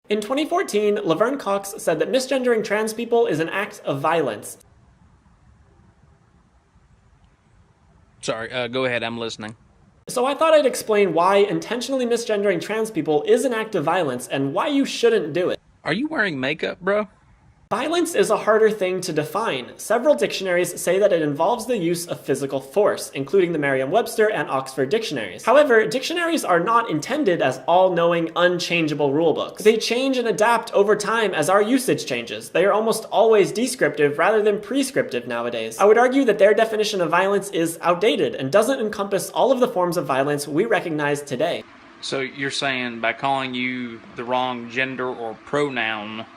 In 2014, Laverne Cox said that misgendering trans people is an act of violence. Sorry, go ahead, I'm listening. So I thought I'd explain why intentionally misgendering trans people is an act of violence and why you shouldn't do it. Are you wearing makeup, bro? Violence is a harder thing to define. Several dictionaries say that it involves the use of physical force, including the Merriam-Webster and Oxford dictionaries. However, dictionaries are not intended as all-knowing, unchangeable rulebooks. They change and adapt over time as our usage changes. They are almost always descriptive rather than prescriptive nowadays. I would argue that their definition of violence is outdated and doesn't encompass all of the forms of violence we recognize today. So you're saying by calling you the wrong gender or pronoun,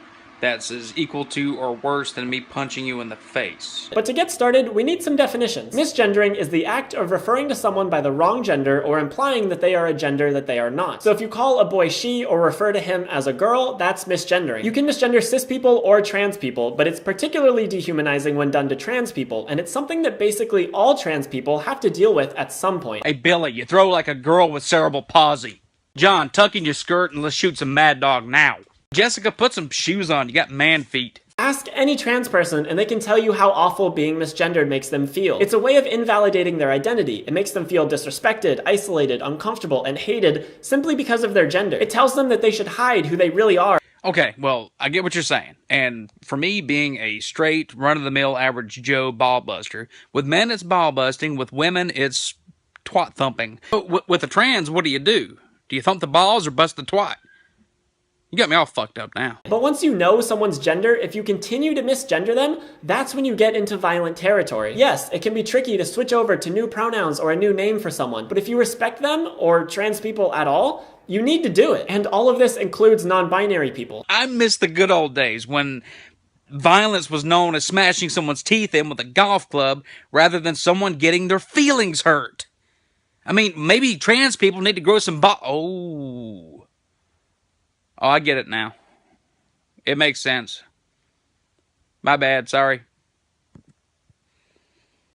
that's as equal to or worse than me punching you in the face. But to get started, we need some definitions. Misgendering is the act of referring to someone by the wrong gender or implying that they are a gender that they are not. So if you call a boy she or refer to him as a girl, that's misgendering. You can misgender cis people or trans people, but it's particularly dehumanizing when done to trans people, and it's something that basically all trans people have to deal with at some point. Hey, Billy, you throw like a girl with cerebral palsy. John, tuck in your skirt and let's shoot some Mad Dog now. Jessica, put some shoes on. You got man feet. Ask any trans person and they can tell you how awful being misgendered makes them feel. It's a way of invalidating their identity. It makes them feel disrespected, isolated, uncomfortable, and hated simply because of their gender. It tells them that they should hide who they really are. Okay, well, I get what you're saying. And for me, being a straight, run-of-the-mill, average Joe ball buster, with men it's ball busting, with women it's twat thumping. With a trans, what do? Do you thump the balls or bust the twat? You got me all fucked up now. But once you know someone's gender, if you continue to misgender them, that's when you get into violent territory. Yes, it can be tricky to switch over to new pronouns or a new name for someone, but if you respect them, or trans people at all, you need to do it. And all of this includes non-binary people. I miss the good old days when violence was known as smashing someone's teeth in with a golf club rather than someone getting their feelings hurt. I mean, maybe trans people need to grow some Oh, I get it now. It makes sense. My bad, sorry.